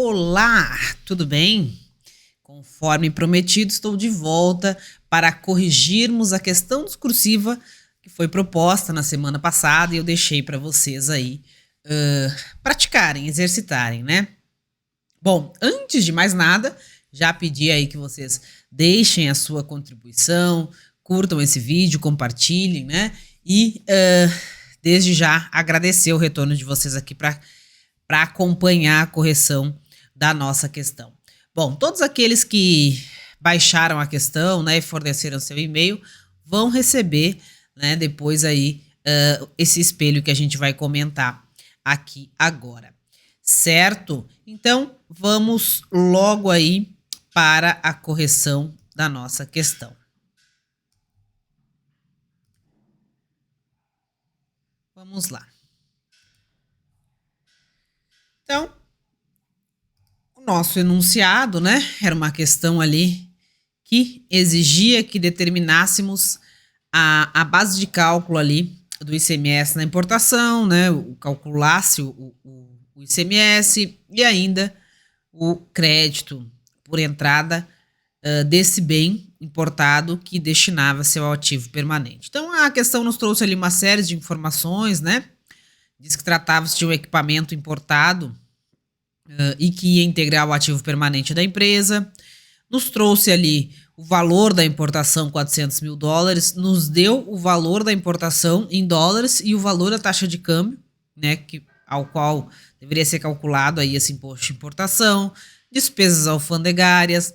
Olá, tudo bem? Conforme prometido, estou de volta para corrigirmos a questão discursiva que foi proposta na semana passada e eu deixei para vocês aí praticarem, exercitarem, né? Bom, antes de mais nada, já pedi aí que vocês deixem a sua contribuição, curtam esse vídeo, compartilhem, né? E desde já agradecer o retorno de vocês aqui para acompanhar a correção da nossa questão. Bom, todos aqueles que baixaram a questão, né, e forneceram seu e-mail, vão receber, né, depois aí esse espelho que a gente vai comentar aqui agora, certo? Então, vamos logo aí para a correção da nossa questão. Vamos lá. Então, o nosso enunciado, né, era uma questão ali que exigia que determinássemos a base de cálculo ali do ICMS na importação, né, calculasse o ICMS e ainda o crédito por entrada desse bem importado que destinava-se ao ativo permanente. Então, a questão nos trouxe ali uma série de informações, né, diz que tratava-se de um equipamento importado e que ia integrar o ativo permanente da empresa. Nos trouxe ali o valor da importação, $400 mil, nos deu o valor da importação em dólares e o valor da taxa de câmbio, né, ao qual deveria ser calculado aí esse imposto de importação, despesas alfandegárias,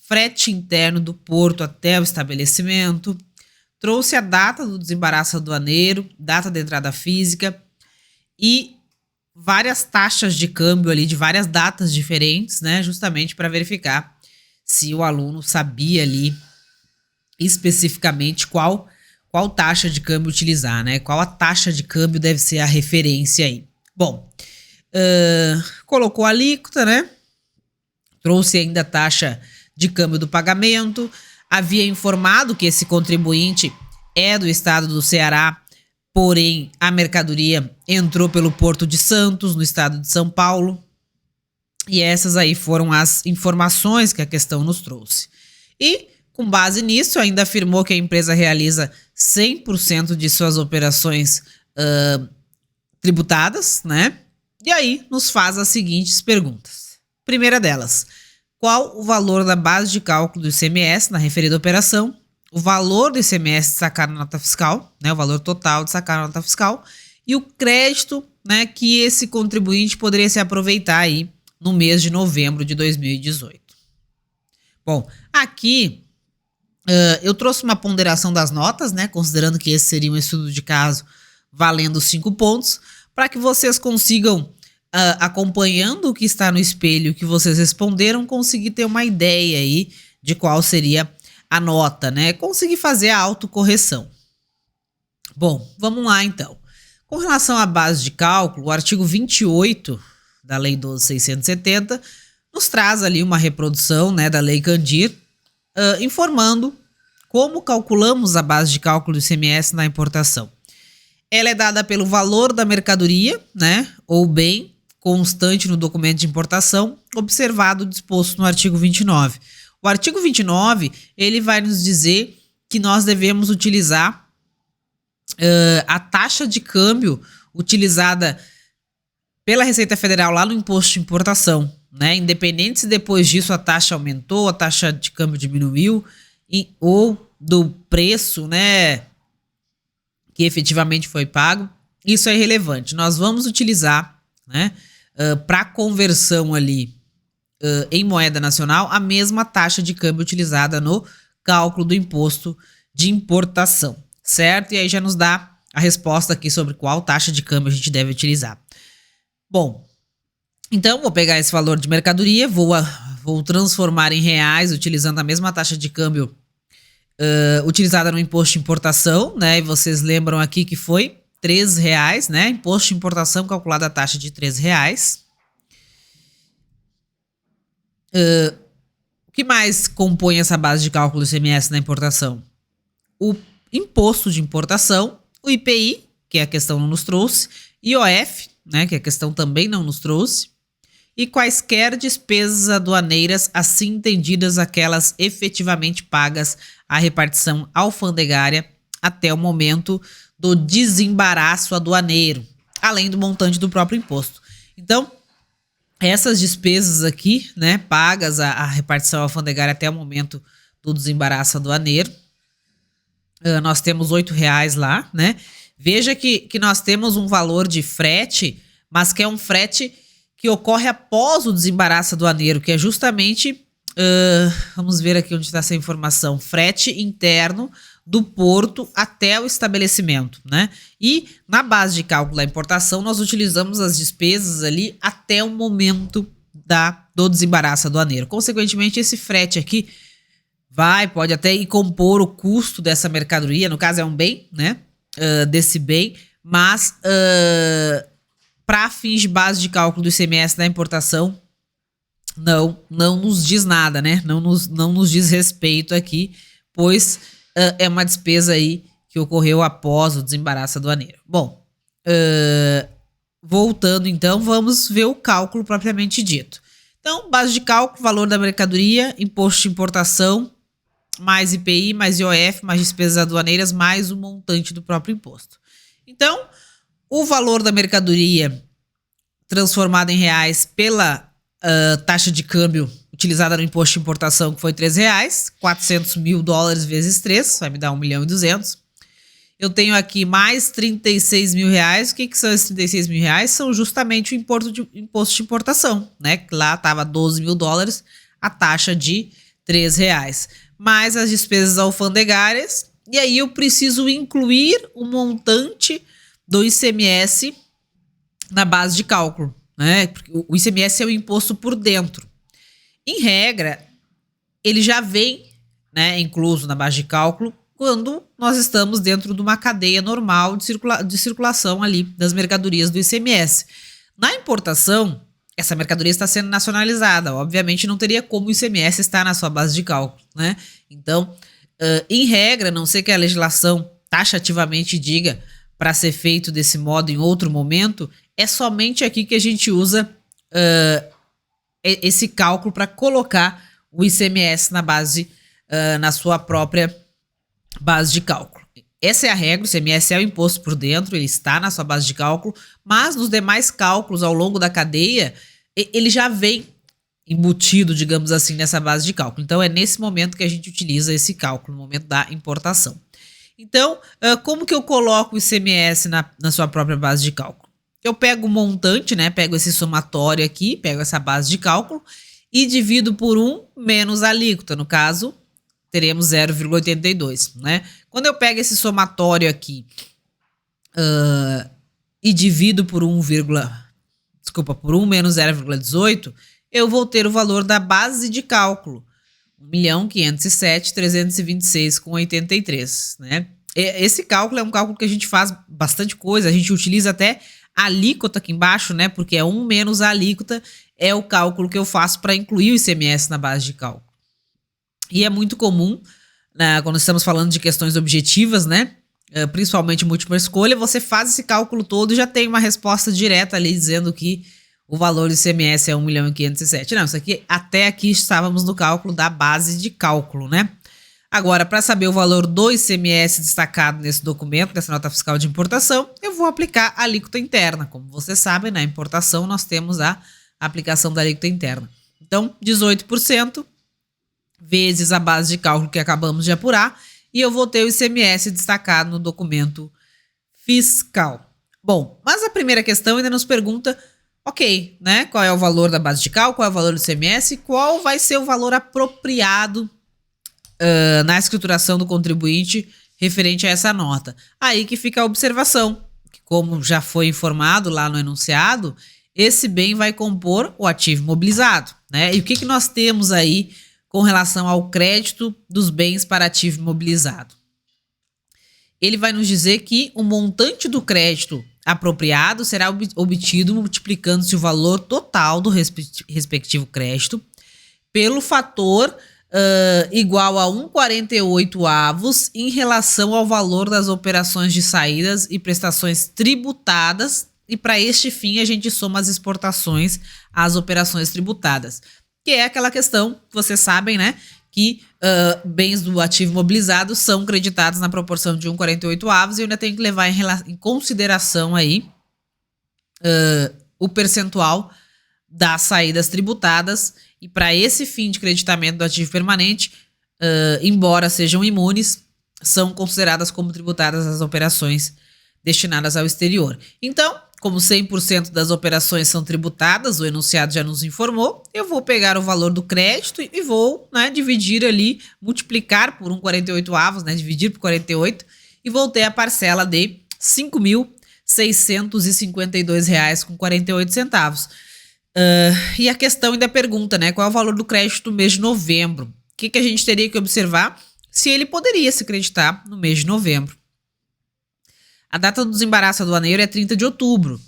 frete interno do porto até o estabelecimento, trouxe a data do desembaraço aduaneiro, data da entrada física e várias taxas de câmbio ali de várias datas diferentes, né, justamente para verificar se o aluno sabia ali especificamente qual taxa de câmbio utilizar, né, qual a taxa de câmbio deve ser a referência aí. Bom, colocou a alíquota, né, trouxe ainda a taxa de câmbio do pagamento, havia informado que esse contribuinte é do estado do Ceará, porém, a mercadoria entrou pelo Porto de Santos, no estado de São Paulo. E essas aí foram as informações que a questão nos trouxe. E, com base nisso, ainda afirmou que a empresa realiza 100% de suas operações tributadas, né? E aí, nos faz as seguintes perguntas. Primeira delas, qual o valor da base de cálculo do ICMS na referida operação? O valor do ICMS de sacar na nota fiscal, né, o valor total de sacar na nota fiscal, e o crédito, né, que esse contribuinte poderia se aproveitar aí no mês de novembro de 2018. Bom, aqui eu trouxe uma ponderação das notas, né, considerando que esse seria um estudo de caso valendo 5 pontos, para que vocês consigam, acompanhando o que está no espelho que vocês responderam, conseguir ter uma ideia aí de qual seria a nota, né? Conseguir fazer a autocorreção. Bom, vamos lá então. Com relação à base de cálculo, o artigo 28 da Lei 12.670 nos traz ali uma reprodução, né, da Lei Candir, informando como calculamos a base de cálculo do ICMS na importação. Ela é dada pelo valor da mercadoria, né, ou bem constante no documento de importação, observado o disposto no artigo 29. O artigo 29, ele vai nos dizer que nós devemos utilizar a taxa de câmbio utilizada pela Receita Federal lá no imposto de importação, né? Independente se depois disso a taxa aumentou, a taxa de câmbio diminuiu, ou do preço, né, que efetivamente foi pago, isso é irrelevante. Nós vamos utilizar, né, para conversão ali em moeda nacional, a mesma taxa de câmbio utilizada no cálculo do imposto de importação, certo? E aí já nos dá a resposta aqui sobre qual taxa de câmbio a gente deve utilizar. Bom, então vou pegar esse valor de mercadoria, vou transformar em reais utilizando a mesma taxa de câmbio utilizada no imposto de importação, né? E vocês lembram aqui que foi R$3, né? Imposto de importação calculado a taxa de R$3. O que mais compõe essa base de cálculo do ICMS na importação? O imposto de importação, o IPI, que a questão não nos trouxe, IOF, né, que a questão também não nos trouxe, e quaisquer despesas aduaneiras, assim entendidas aquelas efetivamente pagas à repartição alfandegária até o momento do desembaraço aduaneiro, além do montante do próprio imposto. Então, essas despesas aqui, né, pagas à repartição alfandegária até o momento do desembaraço aduaneiro, nós temos R$8 lá, né? Veja que nós temos um valor de frete, mas que é um frete que ocorre após o desembaraço aduaneiro, que é justamente, vamos ver aqui onde está essa informação, frete interno do porto até o estabelecimento, né? E na base de cálculo da importação, nós utilizamos as despesas ali até o momento do desembaraço aduaneiro. Consequentemente, esse frete aqui pode até ir compor o custo dessa mercadoria, no caso é um bem, né? Desse bem, mas para fins de base de cálculo do ICMS da importação, não nos diz nada, né? Não nos diz respeito aqui, pois é uma despesa aí que ocorreu após o desembaraço aduaneiro. Bom, voltando então, vamos ver o cálculo propriamente dito. Então, base de cálculo, valor da mercadoria, imposto de importação, mais IPI, mais IOF, mais despesas aduaneiras, mais o montante do próprio imposto. Então, o valor da mercadoria transformado em reais pela taxa de câmbio utilizada no imposto de importação, que foi R$3, 400 mil dólares vezes 3, vai me dar 1.200.000. Eu tenho aqui mais 36 mil reais. O que são esses 36 mil reais? São justamente o imposto de importação, né? Que lá estava 12 mil dólares, a taxa de R$3. Mais as despesas alfandegárias. E aí eu preciso incluir o montante do ICMS na base de cálculo, né? Porque o ICMS é o imposto por dentro. Em regra, ele já vem, né, incluso na base de cálculo quando nós estamos dentro de uma cadeia normal de circulação ali das mercadorias do ICMS. Na importação, essa mercadoria está sendo nacionalizada. Obviamente, não teria como o ICMS estar na sua base de cálculo, né? Então, em regra, a não ser que a legislação taxativamente diga para ser feito desse modo em outro momento, é somente aqui que a gente usa esse cálculo para colocar o ICMS na base, na sua própria base de cálculo. Essa é a regra, o ICMS é o imposto por dentro, ele está na sua base de cálculo, mas nos demais cálculos ao longo da cadeia, ele já vem embutido, digamos assim, nessa base de cálculo. Então, é nesse momento que a gente utiliza esse cálculo, no momento da importação. Então, como que eu coloco o ICMS na sua própria base de cálculo? Eu pego o montante, né? Pego esse somatório aqui, pego essa base de cálculo e divido por 1 menos a alíquota. No caso, teremos 0,82, né? Quando eu pego esse somatório aqui e divido por 1 menos 0,18, eu vou ter o valor da base de cálculo, 1.507.326,83, né? Esse cálculo é um cálculo que a gente faz bastante coisa, a gente utiliza até a alíquota aqui embaixo, né? Porque é 1 menos a alíquota, é o cálculo que eu faço para incluir o ICMS na base de cálculo. E é muito comum, né, quando estamos falando de questões objetivas, né? Principalmente múltipla escolha, você faz esse cálculo todo e já tem uma resposta direta ali dizendo que o valor do ICMS é 1.507.000. Não, isso aqui, até aqui estávamos no cálculo da base de cálculo, né? Agora, para saber o valor do ICMS destacado nesse documento, nessa nota fiscal de importação, eu vou aplicar a alíquota interna. Como vocês sabem, na importação nós temos a aplicação da alíquota interna. Então, 18% vezes a base de cálculo que acabamos de apurar, e eu vou ter o ICMS destacado no documento fiscal. Bom, mas a primeira questão ainda nos pergunta, ok, né? Qual é o valor da base de cálculo, qual é o valor do ICMS, qual vai ser o valor apropriado na escrituração do contribuinte referente a essa nota. Aí que fica a observação, que como já foi informado lá no enunciado, esse bem vai compor o ativo imobilizado, né? E o que nós temos aí com relação ao crédito dos bens para ativo imobilizado? Ele vai nos dizer que o montante do crédito apropriado será obtido multiplicando-se o valor total do respectivo crédito pelo fator igual a 1,48 avos em relação ao valor das operações de saídas e prestações tributadas e para este fim a gente soma as exportações às operações tributadas, que é aquela questão que vocês sabem, né, que bens do ativo imobilizado são creditados na proporção de 1,48 e eu ainda tenho que levar em consideração aí o percentual das saídas tributadas, e para esse fim de creditamento do ativo permanente, embora sejam imunes, são consideradas como tributadas as operações destinadas ao exterior. Então, como 100% das operações são tributadas, o enunciado já nos informou, eu vou pegar o valor do crédito e vou, né, dividir ali, multiplicar por 1,48, né, dividir por 48, e vou ter a parcela de R$ 5.652,48. E a questão ainda pergunta, né, qual é o valor do crédito no mês de novembro? O que a gente teria que observar? Se ele poderia se creditar no mês de novembro. A data do desembaraço aduaneiro é 30 de outubro.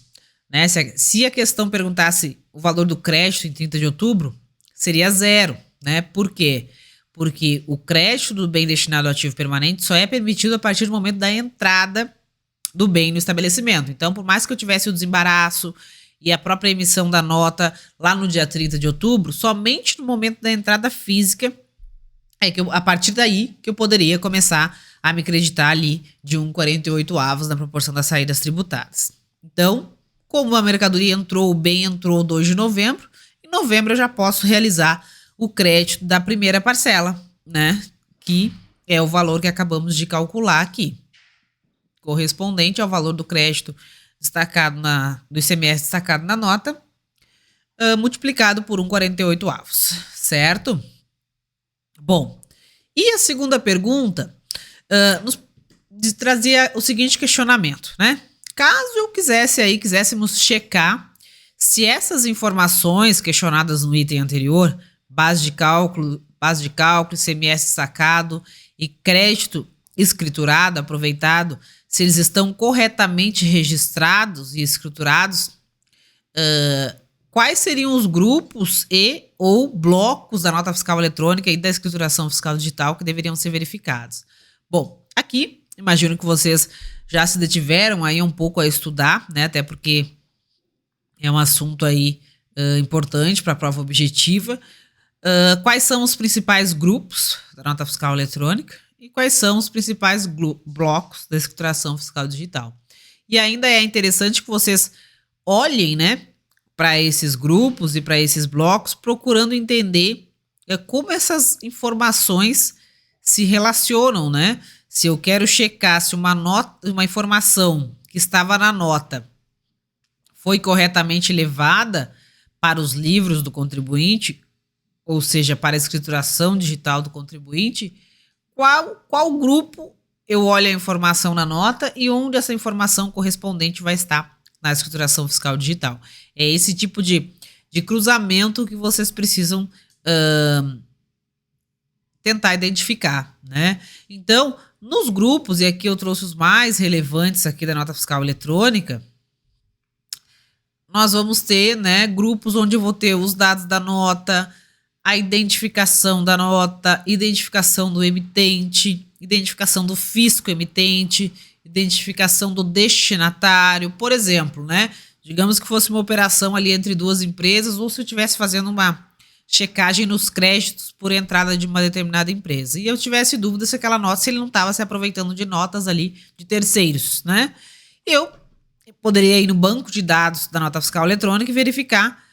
Né? Se a questão perguntasse o valor do crédito em 30 de outubro, seria zero. Né? Por quê? Porque o crédito do bem destinado ao ativo permanente só é permitido a partir do momento da entrada do bem no estabelecimento. Então, por mais que eu tivesse o desembaraço e a própria emissão da nota lá no dia 30 de outubro, somente no momento da entrada física é que a partir daí que eu poderia começar a me creditar ali de 1,48 na proporção das saídas tributadas. Então, como a mercadoria entrou, o bem entrou 2 de novembro, em novembro eu já posso realizar o crédito da primeira parcela, né? Que é o valor que acabamos de calcular aqui, correspondente ao valor do crédito destacado do ICMS destacado na nota, multiplicado por 1,48, certo? Bom, e a segunda pergunta nos trazia o seguinte questionamento, né? Caso eu quiséssemos checar se essas informações questionadas no item anterior, base de cálculo, ICMS destacado e crédito escriturado, aproveitado, se eles estão corretamente registrados e escriturados, quais seriam os grupos ou blocos da nota fiscal eletrônica e da escrituração fiscal digital que deveriam ser verificados? Bom, aqui imagino que vocês já se detiveram aí um pouco a estudar, né? Até porque é um assunto aí importante para a prova objetiva. Quais são os principais grupos da nota fiscal eletrônica e quais são os principais blocos da escrituração fiscal digital? E ainda é interessante que vocês olhem, né, para esses grupos e para esses blocos, procurando entender como essas informações se relacionam, né? Se eu quero checar se uma informação que estava na nota foi corretamente levada para os livros do contribuinte, ou seja, para a escrituração digital do contribuinte, qual grupo eu olho a informação na nota e onde essa informação correspondente vai estar na escrituração fiscal digital. É esse tipo de cruzamento que vocês precisam tentar identificar, né? Então, nos grupos, e aqui eu trouxe os mais relevantes aqui da nota fiscal eletrônica, nós vamos ter, né, grupos onde eu vou ter os dados da nota, a identificação da nota, identificação do emitente, identificação do fisco emitente, identificação do destinatário, por exemplo, né? Digamos que fosse uma operação ali entre duas empresas, ou se eu estivesse fazendo uma checagem nos créditos por entrada de uma determinada empresa. E eu tivesse dúvida se aquela nota, se ele não estava se aproveitando de notas ali de terceiros, né? Eu poderia ir no banco de dados da nota fiscal eletrônica e verificar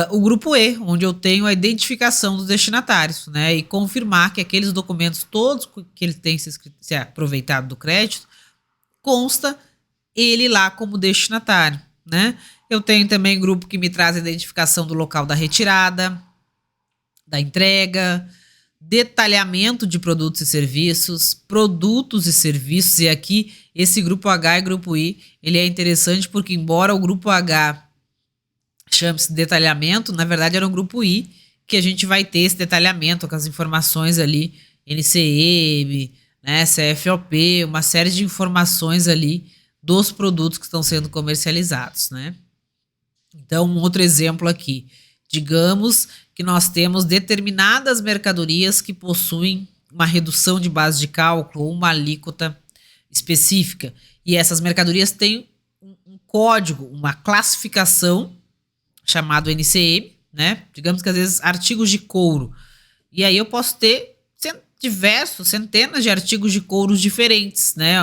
o grupo E, onde eu tenho a identificação dos destinatários, né? E confirmar que aqueles documentos todos que ele tem se aproveitado do crédito, consta ele lá como destinatário, né? Eu tenho também grupo que me traz a identificação do local da retirada, da entrega, detalhamento de produtos e serviços, e aqui esse grupo H e grupo I, ele é interessante porque embora o grupo H chame-se detalhamento, na verdade era um grupo I que a gente vai ter esse detalhamento com as informações ali, NCM, né, CFOP, uma série de informações ali dos produtos que estão sendo comercializados, né? Então, um outro exemplo aqui, digamos que nós temos determinadas mercadorias que possuem uma redução de base de cálculo ou uma alíquota específica, e essas mercadorias têm um código, uma classificação chamado NCM, né? Digamos que às vezes artigos de couro. E aí eu posso ter centenas de artigos de couros diferentes, né?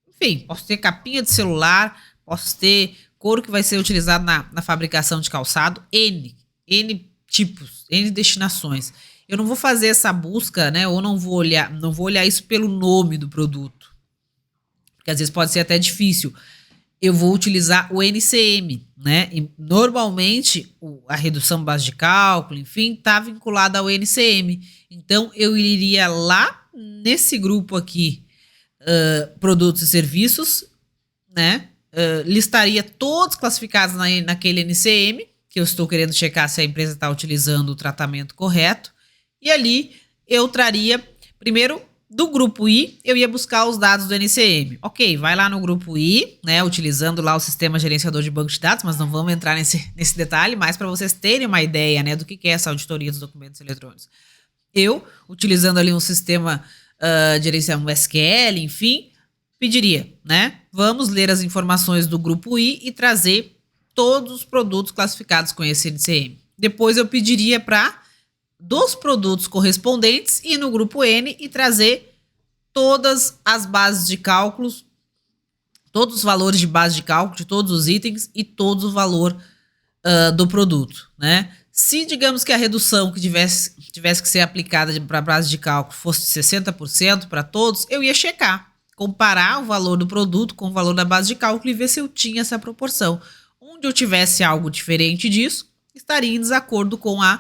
Enfim, posso ter capinha de celular, posso ter couro que vai ser utilizado na fabricação de calçado, N tipos, N destinações. Eu não vou fazer essa busca, né? Ou não vou olhar isso pelo nome do produto, porque às vezes pode ser até difícil. Eu vou utilizar o NCM, né? E normalmente a redução base de cálculo, enfim, está vinculada ao NCM. Então eu iria lá nesse grupo aqui, produtos e serviços, né? Listaria todos classificados naquele NCM, que eu estou querendo checar se a empresa está utilizando o tratamento correto. E ali eu traria, primeiro, do grupo I, eu ia buscar os dados do NCM. Ok, vai lá no grupo I, né, utilizando lá o sistema gerenciador de banco de dados, mas não vamos entrar nesse detalhe, mas para vocês terem uma ideia, né, do que é essa auditoria dos documentos eletrônicos. Eu, utilizando ali um sistema de gerenciamento SQL, enfim, pediria, né, vamos ler as informações do grupo I e trazer todos os produtos classificados com esse NCM. Depois eu pediria para dos produtos correspondentes e no grupo N e trazer todas as bases de cálculos, todos os valores de base de cálculo de todos os itens e todo o valor do produto, né? Se digamos que a redução que tivesse que ser aplicada para a base de cálculo fosse de 60% para todos, eu ia checar, comparar o valor do produto com o valor da base de cálculo e ver se eu tinha essa proporção. Onde eu tivesse algo diferente disso, estaria em desacordo com a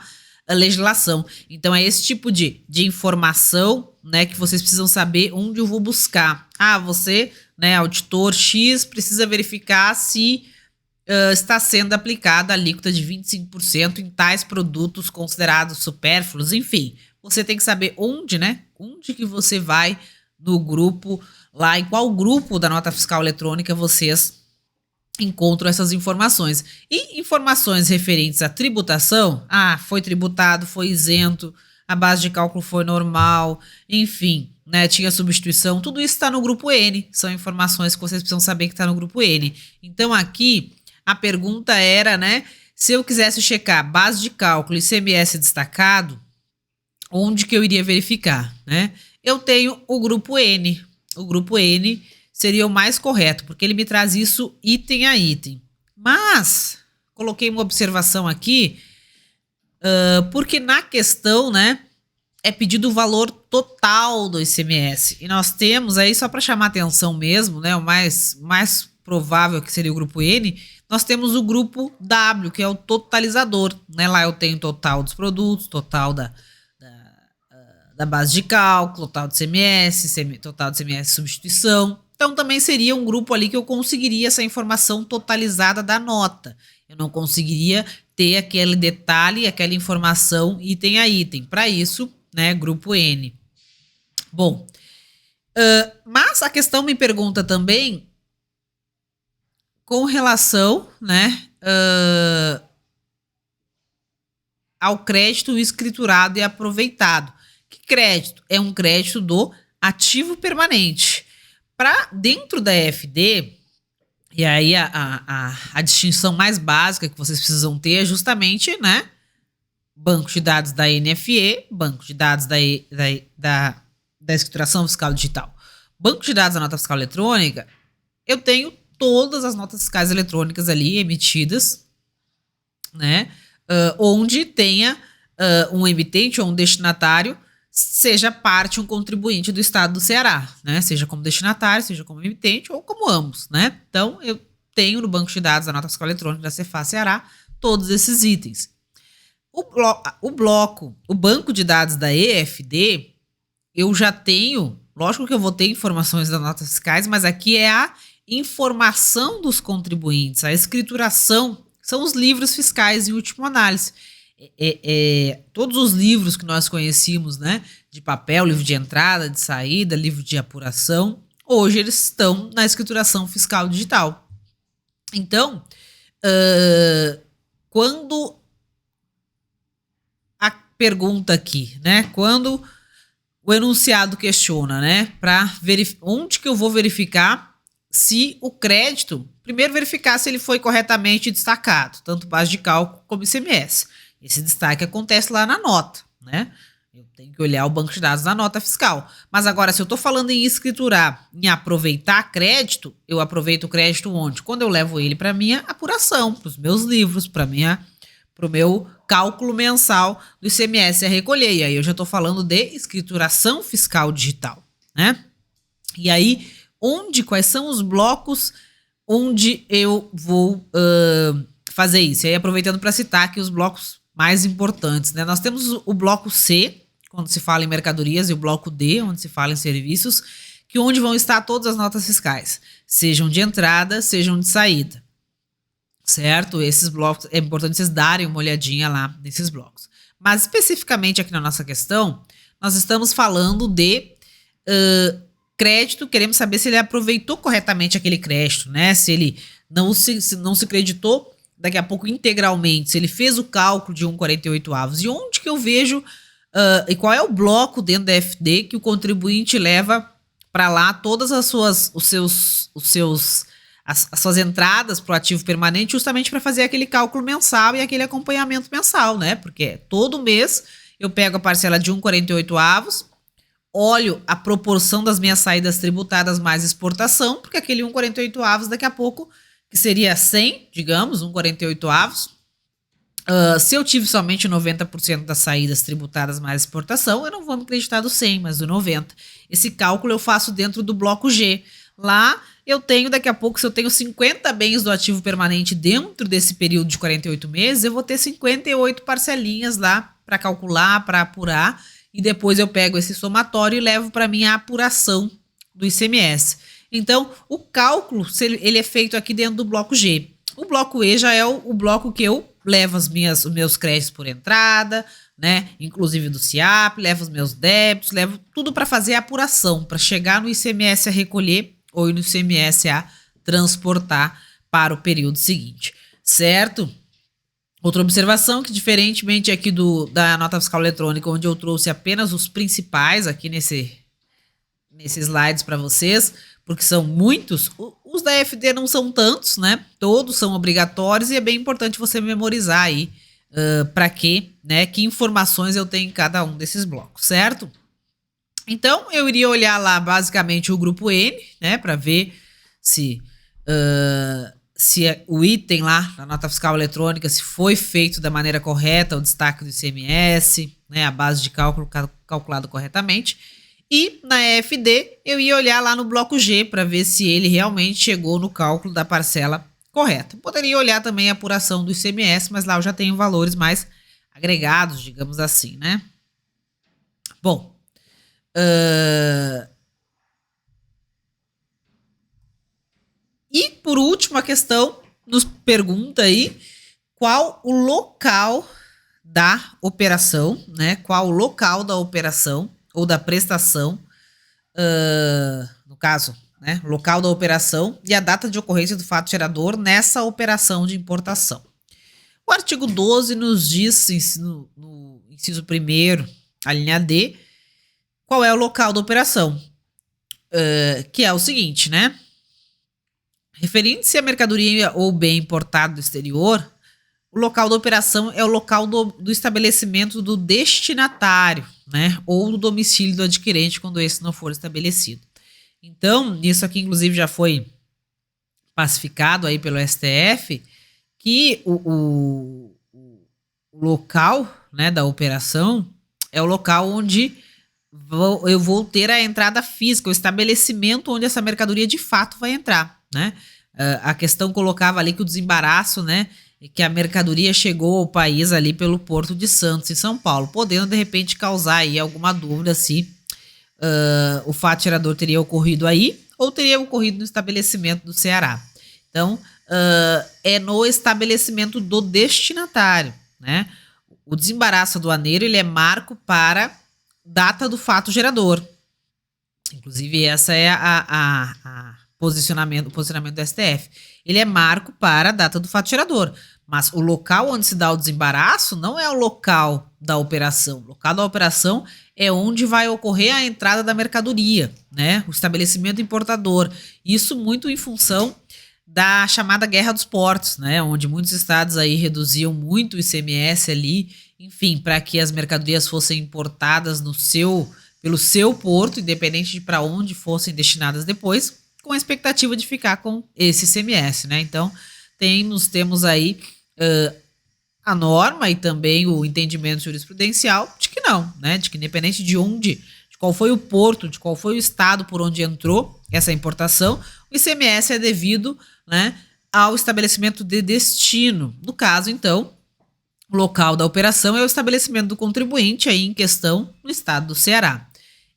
legislação. Então é esse tipo de informação, né, que vocês precisam saber onde eu vou buscar. Você, né, auditor X, precisa verificar se está sendo aplicada a alíquota de 25% em tais produtos considerados supérfluos, enfim. Você tem que saber onde, né, onde que você vai no grupo, lá em qual grupo da nota fiscal eletrônica vocês encontram essas informações. E informações referentes à tributação, foi tributado, foi isento, a base de cálculo foi normal, enfim, né, tinha substituição, tudo isso está no grupo N, são informações que vocês precisam saber que está no grupo N. Então aqui, a pergunta era, né, se eu quisesse checar base de cálculo e ICMS destacado, onde que eu iria verificar, né? Eu tenho o grupo N seria o mais correto, porque ele me traz isso item a item. Mas, coloquei uma observação aqui, porque na questão, né, é pedido o valor total do ICMS. E nós temos aí, só para chamar atenção mesmo, né, o mais provável que seria o grupo N, nós temos o grupo W, que é o totalizador. Né? Lá eu tenho o total dos produtos, total da base de cálculo, total do ICMS, total do ICMS substituição. Então, também seria um grupo ali que eu conseguiria essa informação totalizada da nota. Eu não conseguiria ter aquele detalhe, aquela informação item a item. Para isso, né, grupo N. Bom, mas a questão me pergunta também com relação, né, ao crédito escriturado e aproveitado. Que crédito? É um crédito do ativo permanente. Para dentro da EFD, e aí a distinção mais básica que vocês precisam ter é justamente, né, banco de dados da NFE, banco de dados da escrituração fiscal digital. Banco de dados da nota fiscal eletrônica, eu tenho todas as notas fiscais eletrônicas ali emitidas, né, onde tenha um emitente ou um destinatário, seja parte um contribuinte do estado do Ceará, né? Seja como destinatário, seja como emitente ou como ambos, né? Então, eu tenho no banco de dados da nota fiscal eletrônica da Cefaz Ceará todos esses itens. O banco de dados da EFD, eu já tenho, lógico que eu vou ter informações das notas fiscais, mas aqui é a informação dos contribuintes, a escrituração, são os livros fiscais em última análise. Todos os livros que nós conhecíamos, né, de papel, livro de entrada, de saída, livro de apuração, hoje eles estão na escrituração fiscal digital. Então, quando a pergunta aqui, né, quando o enunciado questiona, né, onde que eu vou verificar se o crédito, primeiro verificar se ele foi corretamente destacado, tanto base de cálculo como ICMS. Esse destaque acontece lá na nota, né? Eu tenho que olhar o banco de dados da nota fiscal. Mas agora, se eu estou falando em escriturar, em aproveitar crédito, eu aproveito o crédito onde? Quando eu levo ele para minha apuração, para os meus livros, para o meu cálculo mensal do ICMS a recolher. E aí eu já estou falando de escrituração fiscal digital, né? E aí, quais são os blocos onde eu vou fazer isso? E aí, aproveitando para citar aqui os blocos mais importantes, né? Nós temos o bloco C, quando se fala em mercadorias, e o bloco D, onde se fala em serviços, onde vão estar todas as notas fiscais, sejam de entrada, sejam de saída. Certo? Esses blocos, é importante vocês darem uma olhadinha lá nesses blocos. Mas especificamente aqui na nossa questão, nós estamos falando de crédito, queremos saber se ele aproveitou corretamente aquele crédito, né? Se ele não se creditou daqui a pouco integralmente, se ele fez o cálculo de 1,48avos. E onde que eu vejo e qual é o bloco dentro da FD que o contribuinte leva para lá todas as suas entradas para o ativo permanente, justamente para fazer aquele cálculo mensal e aquele acompanhamento mensal, né? Porque todo mês eu pego a parcela de 1,48avos, olho a proporção das minhas saídas tributadas mais exportação, porque aquele 1,48avos daqui a pouco, que seria 100, digamos, 1,48avos, se eu tive somente 90% das saídas tributadas mais exportação, eu não vou me creditar do 100, mas do 90. Esse cálculo eu faço dentro do bloco G. Lá eu tenho, daqui a pouco, se eu tenho 50 bens do ativo permanente dentro desse período de 48 meses, eu vou ter 58 parcelinhas lá para calcular, para apurar, e depois eu pego esse somatório e levo para minha apuração do ICMS. Então, o cálculo, ele é feito aqui dentro do bloco G. O bloco E já é o bloco que eu levo os meus créditos por entrada, né? Inclusive do SIAP, levo os meus débitos, levo tudo para fazer a apuração, para chegar no ICMS a recolher ou no ICMS a transportar para o período seguinte, certo? Outra observação que, diferentemente aqui da nota fiscal eletrônica, onde eu trouxe apenas os principais aqui nesses slides para vocês, porque são muitos, os da FD não são tantos, né? Todos são obrigatórios e é bem importante você memorizar aí para quê, né? Que informações eu tenho em cada um desses blocos, certo? Então, eu iria olhar lá basicamente o grupo N, né? Para ver se o item lá na nota fiscal eletrônica, se foi feito da maneira correta, o destaque do ICMS, né? A base de cálculo calculado corretamente. E na FD, eu ia olhar lá no bloco G para ver se ele realmente chegou no cálculo da parcela correta. Poderia olhar também a apuração do ICMS, mas lá eu já tenho valores mais agregados, digamos assim, né? Bom, e por último a questão nos pergunta aí qual o local da operação, né? Qual o local da operação ou da prestação, no caso, né, local da operação e a data de ocorrência do fato gerador nessa operação de importação. O artigo 12 nos diz, no inciso 1º, a linha D, qual é o local da operação, que é o seguinte, né? Referindo-se à mercadoria ou bem importado do exterior, o local da operação é o local do estabelecimento do destinatário, né? Ou do domicílio do adquirente, quando esse não for estabelecido. Então, isso aqui, inclusive, já foi pacificado aí pelo STF, que o local, né, da operação é o local onde eu vou ter a entrada física, o estabelecimento onde essa mercadoria de fato vai entrar, né? A questão colocava ali que o desembaraço, né, que a mercadoria chegou ao país ali pelo Porto de Santos, em São Paulo, podendo de repente causar aí alguma dúvida se o fato gerador teria ocorrido aí ou teria ocorrido no estabelecimento do Ceará. Então, é no estabelecimento do destinatário, né? O desembaraço aduaneiro, ele é marco para data do fato gerador. Inclusive, essa é o posicionamento do STF. Ele é marco para a data do fato gerador. Mas o local onde se dá o desembaraço não é o local da operação. O local da operação é onde vai ocorrer a entrada da mercadoria, né? O estabelecimento importador. Isso muito em função da chamada Guerra dos Portos, né? Onde muitos estados aí reduziam muito o ICMS ali, enfim, para que as mercadorias fossem importadas pelo seu porto, independente de para onde fossem destinadas depois, com a expectativa de ficar com esse ICMS, né? Então, temos aí a norma e também o entendimento jurisprudencial de que não, né? De que independente de qual foi o porto, de qual foi o estado por onde entrou essa importação, o ICMS é devido, né, ao estabelecimento de destino. No caso, então, o local da operação é o estabelecimento do contribuinte aí em questão no estado do Ceará.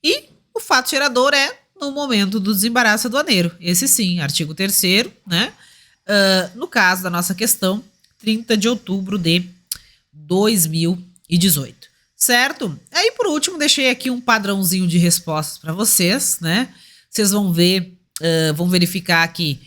E o fato gerador é no momento do desembaraço aduaneiro. Esse sim, artigo 3º, né? No caso da nossa questão, 30 de outubro de 2018. Certo? Aí, por último, deixei aqui um padrãozinho de respostas para vocês, né? Vocês vão ver, vão verificar aqui,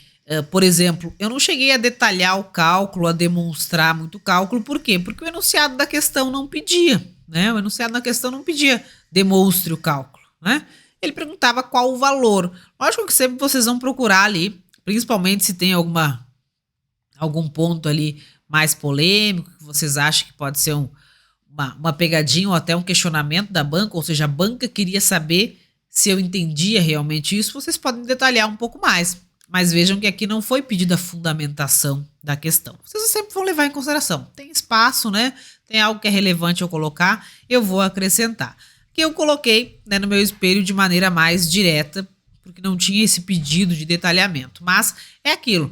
por exemplo, eu não cheguei a detalhar o cálculo, a demonstrar muito cálculo, por quê? Porque o enunciado da questão não pedia, né? O enunciado da questão não pedia demonstre o cálculo, né? Ele perguntava qual o valor. Lógico que sempre vocês vão procurar ali, principalmente se tem algum ponto ali mais polêmico, que vocês acham que pode ser uma pegadinha ou até um questionamento da banca, ou seja, a banca queria saber se eu entendia realmente isso, vocês podem detalhar um pouco mais. Mas vejam que aqui não foi pedida a fundamentação da questão. Vocês sempre vão levar em consideração. Tem espaço, né? Tem algo que é relevante eu colocar, eu vou acrescentar. Que eu coloquei, né, no meu espelho de maneira mais direta, porque não tinha esse pedido de detalhamento. Mas é aquilo,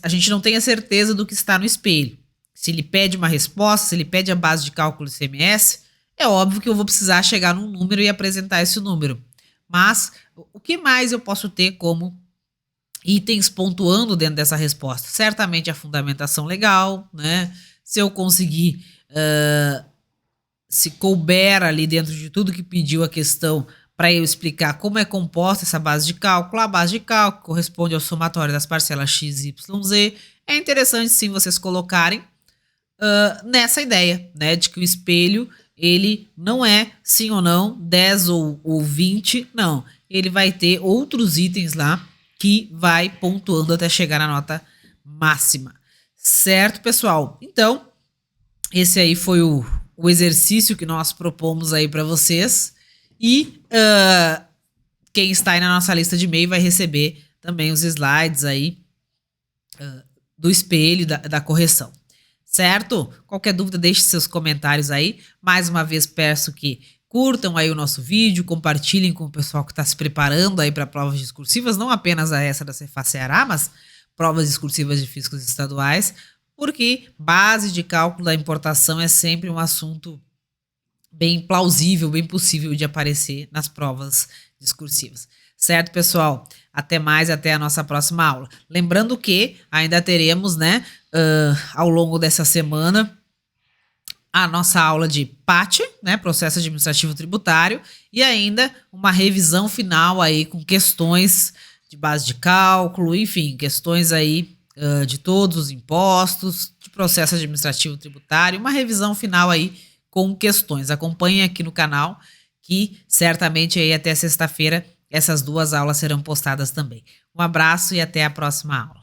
a gente não tem a certeza do que está no espelho. Se ele pede uma resposta, se ele pede a base de cálculo do ICMS, é óbvio que eu vou precisar chegar num número e apresentar esse número. Mas o que mais eu posso ter como itens pontuando dentro dessa resposta? Certamente a fundamentação legal, né? Se eu conseguir, se couber ali dentro de tudo que pediu a questão para eu explicar como é composta essa base de cálculo, a base de cálculo corresponde ao somatório das parcelas x, y, z. É interessante sim vocês colocarem nessa ideia, né, de que o espelho ele não é sim ou não 10 ou 20, não. Ele vai ter outros itens lá que vai pontuando até chegar na nota máxima. Certo, pessoal? Então, esse aí foi o exercício que nós propomos aí para vocês. E quem está aí na nossa lista de e-mail vai receber também os slides aí do espelho da correção. Certo? Qualquer dúvida, deixe seus comentários aí. Mais uma vez peço que curtam aí o nosso vídeo, compartilhem com o pessoal que está se preparando aí para provas discursivas, não apenas a essa da Cefaz Ceará, mas provas discursivas de físicos estaduais, porque base de cálculo da importação é sempre um assunto bem plausível, bem possível de aparecer nas provas discursivas. Certo, pessoal? Até mais, até a nossa próxima aula. Lembrando que ainda teremos, né, ao longo dessa semana, a nossa aula de PAT, né, Processo Administrativo Tributário, e ainda uma revisão final aí com questões de base de cálculo, enfim, questões aí de todos os impostos, de processo administrativo tributário, uma revisão final aí com questões. Acompanhem aqui no canal que certamente aí até sexta-feira essas duas aulas serão postadas também. Um abraço e até a próxima aula.